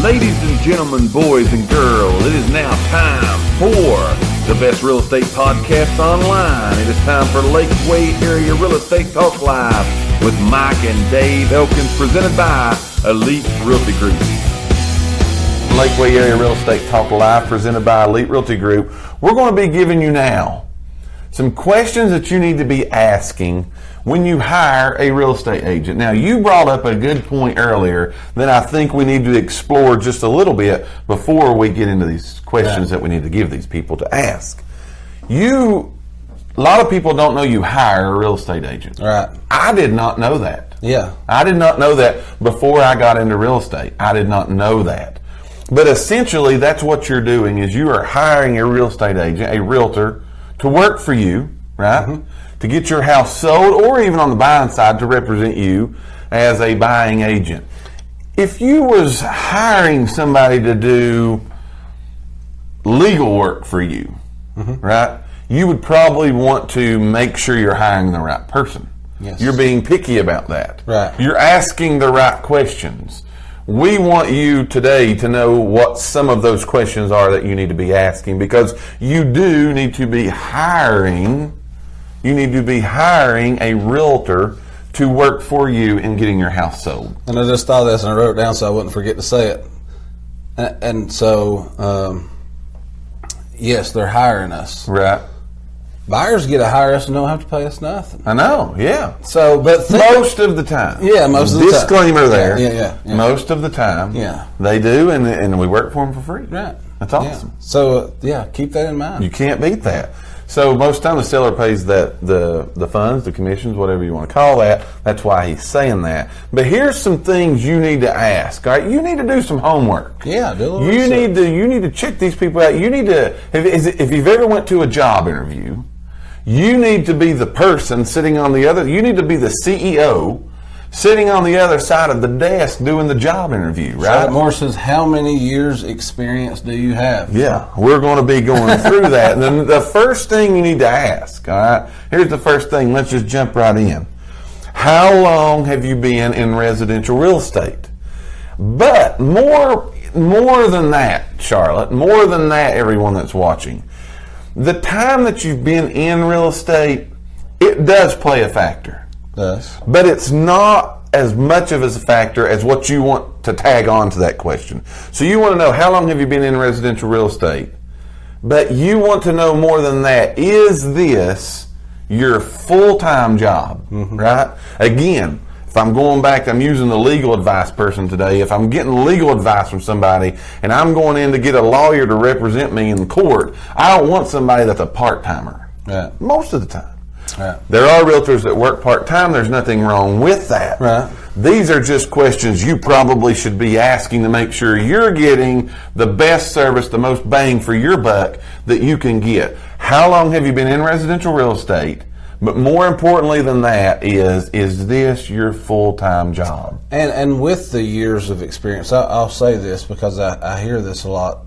Ladies and gentlemen, boys and girls, it is now time for the best real estate podcast online. It is time for Lakeway Area Real Estate Talk Live with Mike and Dave Elkins, presented by Elite Realty Group. Lakeway Area Real Estate Talk Live, presented by Elite Realty Group. We're going to be giving you now some questions that you need to be asking when you hire a real estate agent. Now, you brought up a good point earlier that I think we need to explore just a little bit before we get into these questions that we need to give these people to ask. A lot of people don't know you hire a real estate agent. Right. I did not know that. Yeah. I did not know that before I got into real estate. I did not know that. But essentially, that's what you're doing, is you are hiring a real estate agent, a realtor, to work for you, right? Mm-hmm. To get your house sold, or even on the buying side to represent you as a buying agent. If you was hiring somebody to do legal work for you, right, you would probably want to make sure you're hiring the right person. Yes. You're being picky about that. Right. You're asking the right questions. We want you today to know what some of those questions are that you need to be asking, because you do need to be hiring. You need to be hiring a realtor to work for you in getting your house sold. And I just thought of this and I wrote it down so I wouldn't forget to say it. And so, yes, they're hiring us. Right. Buyers get to hire us and don't have to pay us nothing. I know, yeah. So, but most of the time. Yeah, most of the time. Disclaimer there. Yeah. Most of the time. Yeah. They do, and we work for them for free. Right. That's awesome. Yeah. So, keep that in mind. You can't beat that. So most of the time the seller pays the funds, the commissions, whatever you want to call that. That's why he's saying that. But here's some things you need to ask. All right, you need to do some homework. Yeah, do a little research. You need to check these people out. You need to, if you've ever went to a job interview, you need to be the person sitting on the other. You need to be the CEO sitting on the other side of the desk doing the job interview, right? Charlotte Moore says, how many years experience do you have? Yeah, we're going to be going through that. And then the first thing you need to ask, all right? Here's the first thing. Let's just jump right in. How long have you been in residential real estate? But more than that, Charlotte, more than that, everyone that's watching, the time that you've been in real estate, it does play a factor. Yes. But it's not as much of a factor as what you want to tag on to that question. So you want to know, how long have you been in residential real estate? But you want to know more than that. Is this your full-time job, right? Again, if I'm going back, I'm using the legal advice person today. If I'm getting legal advice from somebody and I'm going in to get a lawyer to represent me in court, I don't want somebody that's a part-timer. Yeah. Most of the time. Right. There are realtors that work part-time. There's nothing wrong with that. Right. These are just questions you probably should be asking to make sure you're getting the best service, the most bang for your buck that you can get. How long have you been in residential real estate? But more importantly than that is this your full-time job? And with the years of experience, I'll say this because I hear this a lot.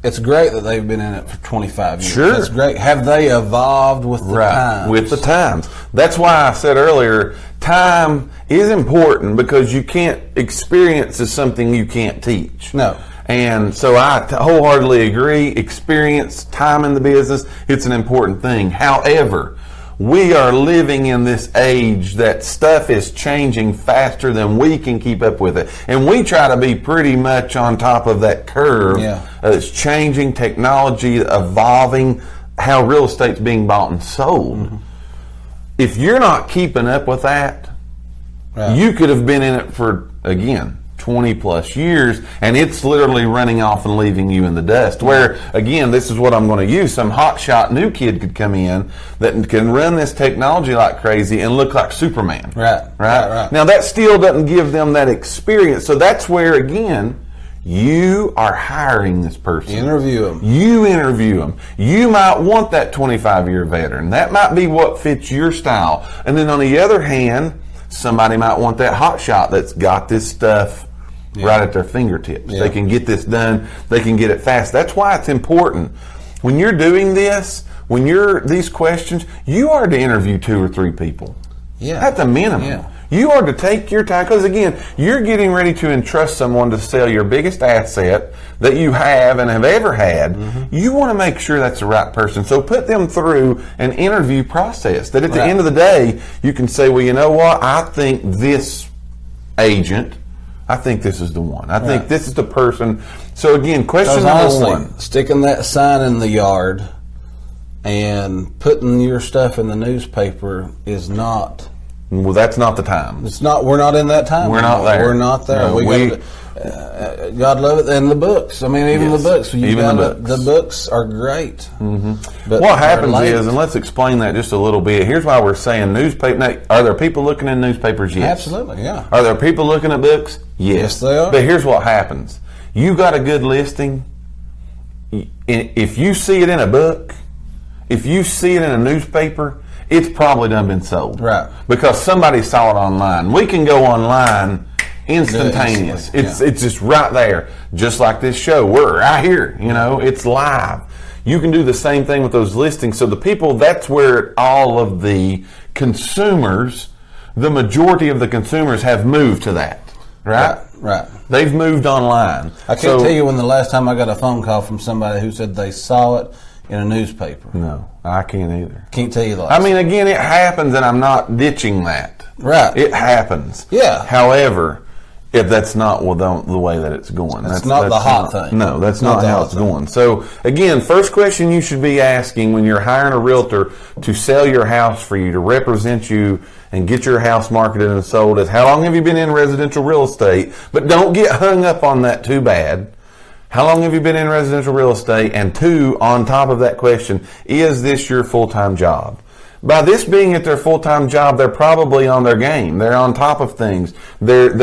It's great that they've been in it for 25 years. Sure. That's great. Have they evolved with the times? With the times. That's why I said earlier, time is important, because you can't, experience is something you can't teach. No. And so I wholeheartedly agree. Experience, time in the business, it's an important thing. However, we are living in this age that stuff is changing faster than we can keep up with it. And we try to be pretty much on top of that curve. Yeah. It's changing, technology evolving, how real estate's being bought and sold. If you're not keeping up with that, you could have been in it for, again, 20 plus years, and it's literally running off and leaving you in the dust. Where, again, this is what I'm going to use. Some hotshot new kid could come in that can run this technology like crazy and look like Superman. Right. Now, that still doesn't give them that experience. So that's where, again, you are hiring this person. You interview them. You might want that 25-year veteran. That might be what fits your style. And then on the other hand, somebody might want that hotshot that's got this stuff right at their fingertips. They can get this done. They can get it fast. That's why it's important. When you're doing this, these questions, you are to interview 2 or 3 people. Yeah. At the minimum. Yeah. You are to take your time, because again, you're getting ready to entrust someone to sell your biggest asset that you have and have ever had. You want to make sure that's the right person. So put them through an interview process that at the end of the day, you can say, well, you know what? I think this agent, I think this is the one. I think this is the person. So again, question number one. Sticking that sign in the yard and putting your stuff in the newspaper is not... Well, that's not the time. It's not. We're not in that time. We're not there. We're not there. No, God love it. And the books. I mean, even the books. The books are great. But what happens is, and let's explain that just a little bit. Here's why we're saying newspaper. Now, are there people looking in newspapers? Yes. Absolutely, yeah. Are there people looking at books? Yes, they are. But here's what happens. You got a good listing. If you see it in a book, if you see it in a newspaper, it's probably done been sold. Right. Because somebody saw it online. We can go online instantaneous. It's just right there. Just like this show. We're right here. You know, it's live. You can do the same thing with those listings. So the people, that's where all of the consumers, the majority of the consumers have moved to that. Right? They've moved online. I can't tell you when the last time I got a phone call from somebody who said they saw it in a newspaper. No, I can't either. Can't tell you the last. I mean, again, it happens, and I'm not ditching that. Right. It happens. Yeah. However, if that's not the way that it's going. That's not the hot thing. No, that's not how it's going. So, again, first question you should be asking when you're hiring a realtor to sell your house for you, to represent you and get your house marketed and sold is, how long have you been in residential real estate? But don't get hung up on that too bad. How long have you been in residential real estate? And two, on top of that question, is this your full-time job? By this being at their full-time job, they're probably on their game. They're on top of things. They're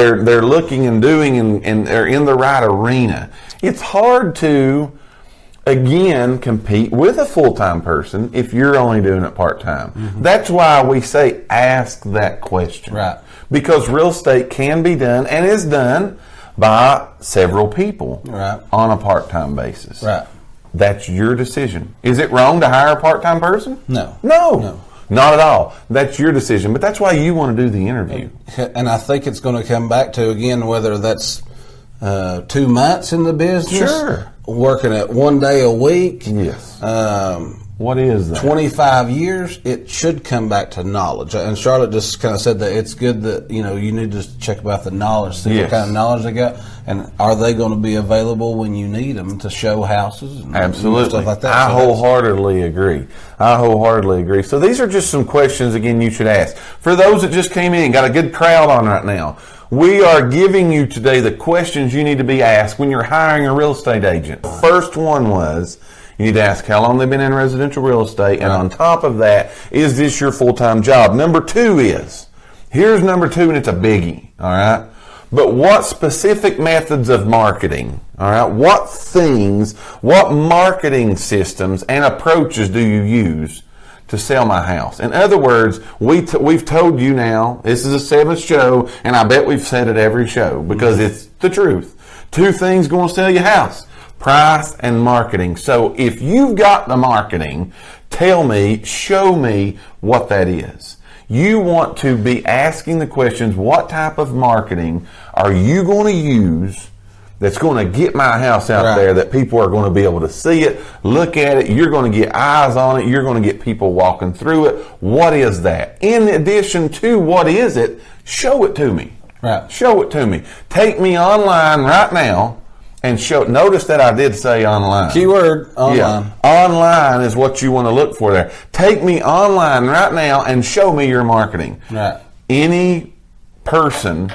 looking and doing and they're in the right arena. It's hard to, again, compete with a full-time person if you're only doing it part-time. That's why we say ask that question. Right. Because real estate can be done and is done by several people on a part-time basis. Right. That's your decision. Is it wrong to hire a part-time person? No. No. Not at all. That's your decision. But that's why you want to do the interview. And I think it's going to come back to, again, whether that's 2 months in the business. Sure. Working at 1 day a week. Yes. What is that? 25 years, it should come back to knowledge. And Charlotte just kind of said that it's good that, you need to check about the knowledge, see what kind of knowledge they got, and are they going to be available when you need them to show houses and Absolutely. Stuff like that. I wholeheartedly agree. So these are just some questions, again, you should ask. For those that just came in, got a good crowd on right now. We are giving you today the questions you need to be asked when you're hiring a real estate agent. First one was, you need to ask how long they've been in residential real estate, and on top of that, is this your full-time job? Number two is, here's number two, and it's a biggie, all right? But what specific methods of marketing, all right, what marketing systems and approaches do you use to sell my house? In other words, we've told you now, this is the 7th show, and I bet we've said it every show because it's the truth. 2 things going to sell your house: price and marketing. So if you've got the marketing, show me what that is. You want to be asking the questions, what type of marketing are you going to use that's going to get my house out there that people are going to be able to see it, look at it, you're going to get eyes on it, you're going to get people walking through it. What is that? In addition to what is it, show it to me. Right. Show it to me. Take me online right now and show. Notice that I did say online. Keyword online. Yeah. Online is what you want to look for there. Take me online right now and show me your marketing. Right. Any person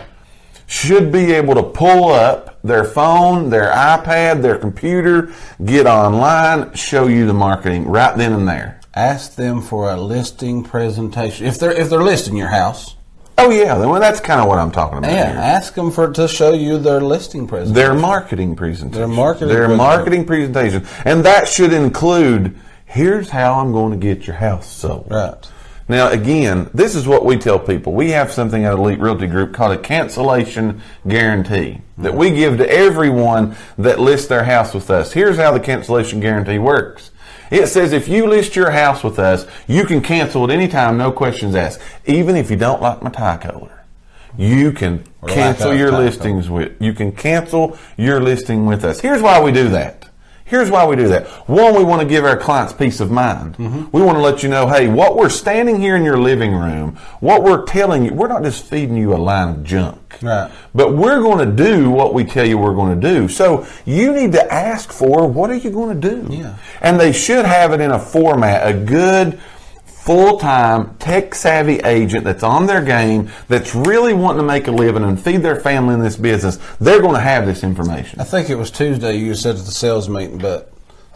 should be able to pull up their phone, their iPad, their computer, get online, show you the marketing right then and there. Ask them for a listing presentation. If they're listing your house. Oh yeah, well, that's kind of what I'm talking about. Yeah, here. ask them to show you their listing presentation. Their marketing presentation. Their marketing presentation. And that should include, here's how I'm going to get your house sold. Right. Now, again, this is what we tell people. We have something at Elite Realty Group called a cancellation guarantee that we give to everyone that lists their house with us. Here's how the cancellation guarantee works. It says if you list your house with us, you can cancel at any time, no questions asked, even if you don't like my tie color. you can cancel your listings you can cancel your listing with us. Here's why we do that. One, we want to give our clients peace of mind. We want to let you know, hey, what we're standing here in your living room, what we're telling you, we're not just feeding you a line of junk. Right. But we're going to do what we tell you we're going to do. So you need to ask for, what are you going to do? Yeah. And they should have it in a format, a good, full-time, tech-savvy agent that's on their game, that's really wanting to make a living and feed their family in this business. They're going to have this information. I think it was Tuesday you said at the sales meeting, but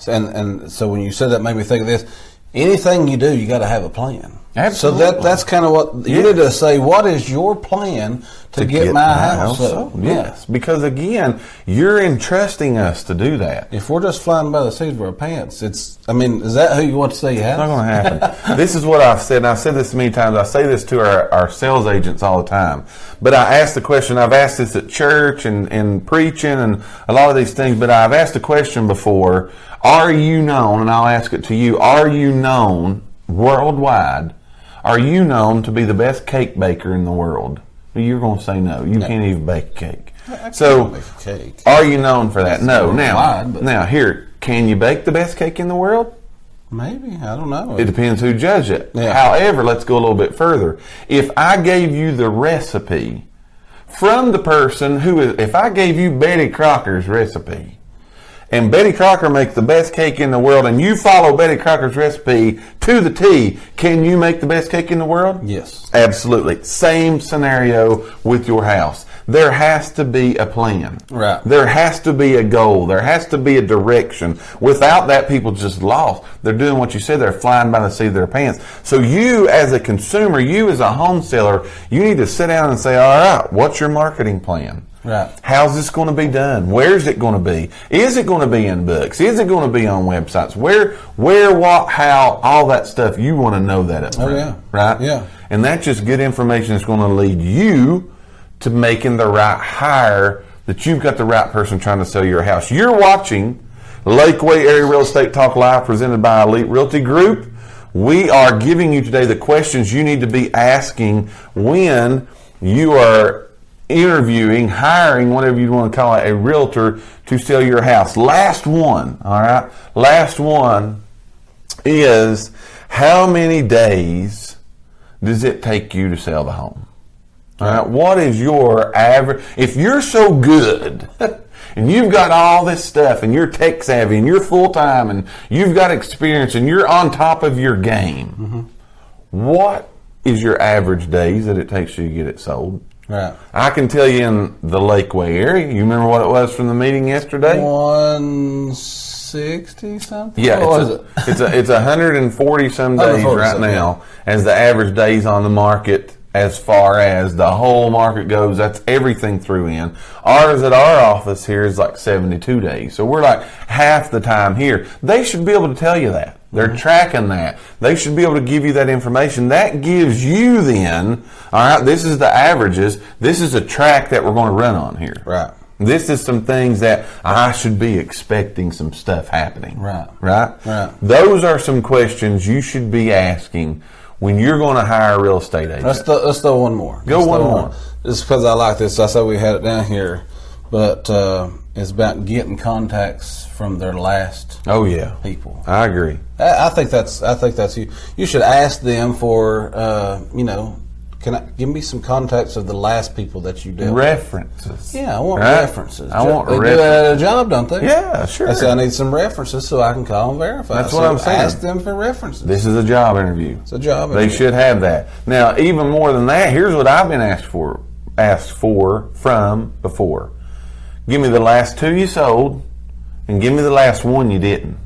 and so when you said that, made me think of this. Anything you do, you got to have a plan. Absolutely. So that's kind of what you need to say. What is your plan to get my house sold? Yes, because again, you're entrusting us to do that. If we're just flying by the seat of our pants, is that who you want to say you have? It's not going to happen. This is what I've said, and I've said this many times. I say this to our sales agents all the time. But I ask the question, I've asked this at church and preaching and a lot of these things, but I've asked the question before, are you known, and I'll ask it to you, are you known worldwide, are you known to be the best cake baker in the world? You're going to say no. You can't even bake a cake. So, make a cake. Are you known for that? No. Now, Here, can you bake the best cake in the world? Maybe. I don't know. It depends who judges it. Yeah. However, let's go a little bit further. If I gave you the recipe from the person if I gave you Betty Crocker's recipe, and Betty Crocker makes the best cake in the world, and you follow Betty Crocker's recipe to the T, can you make the best cake in the world? Yes. Absolutely. Same scenario with your house. There has to be a plan. Right. There has to be a goal. There has to be a direction. Without that, people just lost. They're doing what you said. They're flying by the seat of their pants. So you as a consumer, you as a home seller, you need to sit down and say, all right, what's your marketing plan? Right. How's this going to be done? Where's it going to be? Is it going to be in books? Is it going to be on websites? Where, what, how, all that stuff. You want to know that up front. Oh, yeah. Right? Yeah. And that's just good information that's going to lead you to making the right hire, that you've got the right person trying to sell your house. You're watching Lakeway Area Real Estate Talk Live presented by Elite Realty Group. We are giving you today the questions you need to be asking when you are interviewing, hiring, whatever you want to call it, a realtor to sell your house. Last one, all right? Last one is, how many days does it take you to sell the home? All right, what is your average? If you're so good and you've got all this stuff and you're tech savvy and you're full time and you've got experience and you're on top of your game, what is your average days that it takes you to get it sold? Right. I can tell you in the Lakeway area, you remember what it was from the meeting yesterday? 160 something? Yeah, what was it? it's 140 some days right now as the average days on the market. As far as the whole market goes, that's everything through in. Ours at our office here is like 72 days. So we're like half the time here. They should be able to tell you that. They're tracking that. They should be able to give you that information. That gives you then, all right, this is the averages. This is a track that we're going to run on here. Right. This is some things that I should be expecting some stuff happening. Right. Right? Right. Those are some questions you should be asking when you're going to hire a real estate agent. Let's throw one more. Go one more. Just because I like this, I said we had it down here, but it's about getting contacts from their last people. I agree. I think that's you. You should ask them for give me some contacts of the last people that you dealt with. References. Yeah, I want references. I want they references. do that at a job, don't they? Yeah, sure. I say I need some references so I can call and verify. That's what I'm saying. Ask them for references. This is a job interview. It's a job They interview. should have that. Now, even more than that, here's what I've been asked for from before. Give me the last 2 you sold, and give me the last one you didn't.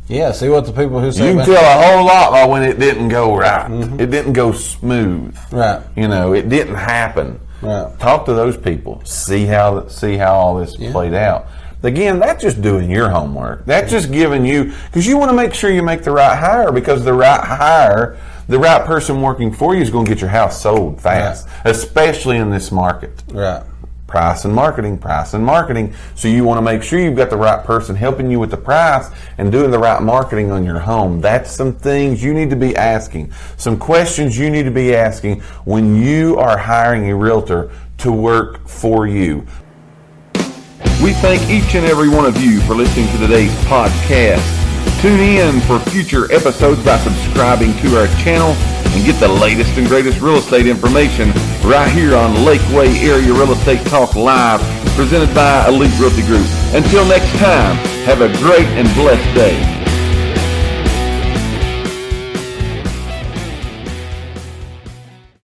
Yeah, see what the people who say You can tell a whole lot by when it didn't go right. Mm-hmm. It didn't go smooth. Right. It didn't happen. Right. Talk to those people. See how all this played out. Again, that's just doing your homework. That's just giving you, because you want to make sure you make the right hire, because the right hire, the right person working for you is going to get your house sold fast, especially in this market. Right. Price and marketing, price and marketing. So you want to make sure you've got the right person helping you with the price and doing the right marketing on your home. That's some things you need to be asking. Some questions you need to be asking when you are hiring a realtor to work for you. We thank each and every one of you for listening to today's podcast. Tune in for future episodes by subscribing to our channel and get the latest and greatest real estate information right here on Lakeway Area Real Estate Talk Live, presented by Elite Realty Group. Until next time, have a great and blessed day.